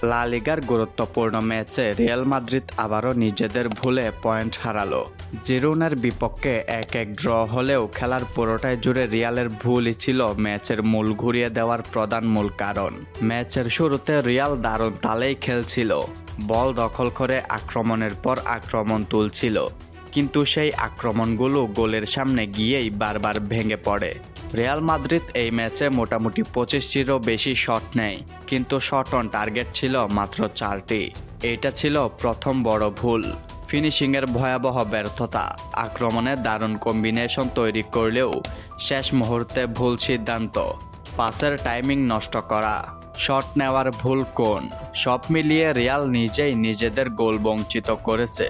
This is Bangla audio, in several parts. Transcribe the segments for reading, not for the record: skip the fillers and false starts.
লা লিগার গুরুত্বপূর্ণ ম্যাচে রিয়াল মাদ্রিদ আবারও নিজেদের ভুলে পয়েন্ট হারালো। জিরোনার বিপক্ষে 1-1 ড্র হলেও খেলার পুরোটাই জুড়ে রিয়ালের ভুলই ছিল ম্যাচের মূল ঘুরিয়ে দেওয়ার মূল কারণ। ম্যাচের শুরুতে রিয়াল দারুণ তালেই খেলছিল, বল দখল করে আক্রমণের পর আক্রমণ তুলছিল, কিন্তু সেই আক্রমণগুলো গোলের সামনে গিয়েই বারবার ভেঙে পড়ে। রিয়াল মাদ্রিদ এই ম্যাচে মোটামুটি 25টিরও বেশি শট নেয়, কিন্তু শট অন টার্গেট ছিল মাত্র 4টি। এটা ছিল প্রথম বড় ভুল। ফিনিশিংয়ের ভয়াবহ ব্যর্থতা, আক্রমণে দারুণ কম্বিনেশন তৈরি করলেও শেষ মুহূর্তে ভুল সিদ্ধান্ত, পাসের টাইমিং নষ্ট করা, শট নেওয়ার ভুল কোণ, সব মিলিয়ে রিয়াল নিজেই নিজেদের গোল বঞ্চিত করেছে।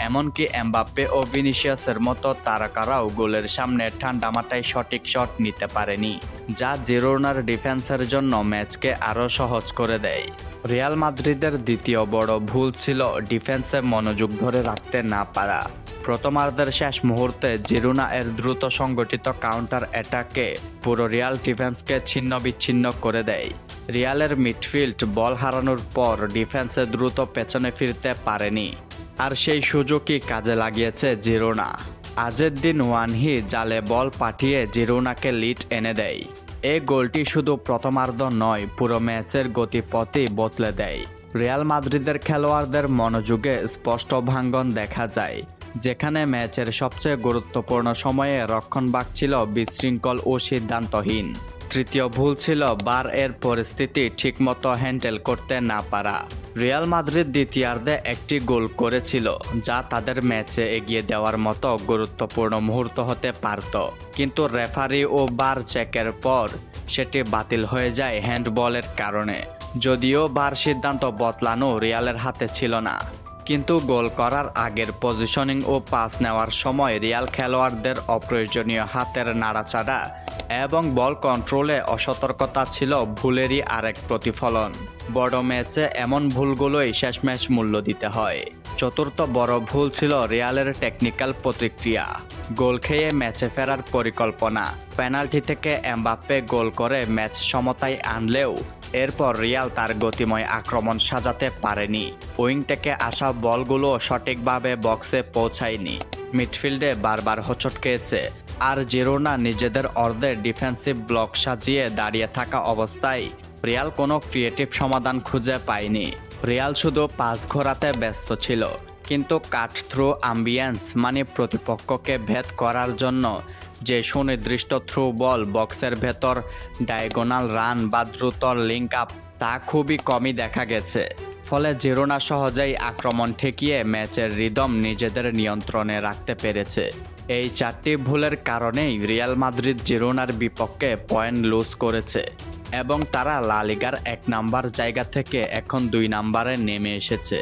এমনকি এমবাপ্পে ও ভিনিসিয়াসের মতো তারকারাও গোলের সামনে ঠান্ডা মাথায় সঠিক শট নিতে পারেনি, যা জিরোনার ডিফেন্সের জন্য ম্যাচকে আরও সহজ করে দেয়। রিয়াল মাদ্রিদের দ্বিতীয় বড় ভুল ছিল ডিফেন্সে মনোযোগ ধরে রাখতে না পারা। প্রথমার্ধের শেষ মুহূর্তে জিরোনা এর দ্রুত সংগঠিত কাউন্টার অ্যাটাকে পুরো রিয়াল ডিফেন্সকে ছিন্ন বিচ্ছিন্ন করে দেয়। রিয়ালের মিডফিল্ড বল হারানোর পর ডিফেন্সে দ্রুত পেছনে ফিরতে পারেনি, আর সেই সুযোগই কাজে লাগিয়েছে জিরোনা। আজের দিন ওয়ানহি জালে বল পাঠিয়ে জিরোনাকে লিড এনে দেয়। এই গোলটি শুধু প্রথমার্ধ নয়, পুরো ম্যাচের গতিপথই বদলে দেয়। রিয়াল মাদ্রিদের খেলোয়াড়দের মনোযোগে স্পষ্ট ভাঙ্গন দেখা যায়, যেখানে ম্যাচের সবচেয়ে গুরুত্বপূর্ণ সময়ে রক্ষণভাগ ছিল বিশৃঙ্খল ও সিদ্ধান্তহীন। তৃতীয় ভুল ছিল বার এর পরিস্থিতি ঠিকমতো হ্যান্ডেল করতে না পারা। রিয়াল মাদ্রিদ দ্বিতীয়ার্ধে একটি গোল করেছিল, যা তাদের ম্যাচে এগিয়ে দেওয়ার মতো গুরুত্বপূর্ণ মুহূর্ত হতে পারত, কিন্তু রেফারি ও বার চেকের পর সেটি বাতিল হয়ে যায় হ্যান্ডবলের কারণে। যদিও বার সিদ্ধান্ত বদলানো রিয়ালের হাতে ছিল না, কিন্তু গোল করার আগের পজিশনিং ও পাস নেওয়ার সময় রিয়াল খেলোয়াড়দের অপ্রয়োজনীয় হাতের নাড়াচাড়া এবং বল কন্ট্রোলে অসতর্কতা ছিল ভুলেরই আরেক প্রতিফলন। বড় ম্যাচে এমন ভুলগুলোই শেষমেশ মূল্য দিতে হয়। চতুর্থ বড় ভুল ছিল রিয়ালের টেকনিক্যাল প্রতিক্রিয়া। গোল খেয়ে ম্যাচে ফেরার পরিকল্পনা। পেনাল্টি থেকে এমবাপ্পে গোল করে ম্যাচ সমতায় আনলেও এরপর রিয়াল তার গতিময় আক্রমণ সাজাতে পারেনি। উইং থেকে আসা বলগুলো সঠিকভাবে বক্সে পৌঁছায়নি, মিডফিল্ডে বারবার হোঁচট খেয়েছে, আর জিরোনা নিজেদের অর্ধে ডিফেন্সিভ ব্লক সাজিয়ে দাঁড়িয়ে থাকা অবস্থায় রিয়াল কোনো ক্রিয়েটিভ সমাধান খুঁজে পায়নি। রিয়াল শুধু পাস ঘোরাতে ব্যস্ত ছিল, কিন্তু কাট থ্রু অ্যাম্বিয়েন্স মানে প্রতিপক্ষকে ভেদ করার জন্য যে সুনির্দিষ্ট থ্রু বল, বক্সের ভেতর ডায়াগোনাল রান বা দ্রুত লিঙ্ক আপ, তা খুবই কমই দেখা গেছে। ফলে জিরোনা সহজেই আক্রমণ ঠেকিয়ে ম্যাচের রিদম নিজেদের নিয়ন্ত্রণে রাখতে পেরেছে। এই 4টি ভুলের কারণেই রিয়াল মাদ্রিদ জিরোনার বিপক্ষে পয়েন্ট লুজ করেছে এবং তারা লা লিগার 1 নম্বর জায়গা থেকে এখন 2 নম্বরে নেমে এসেছে।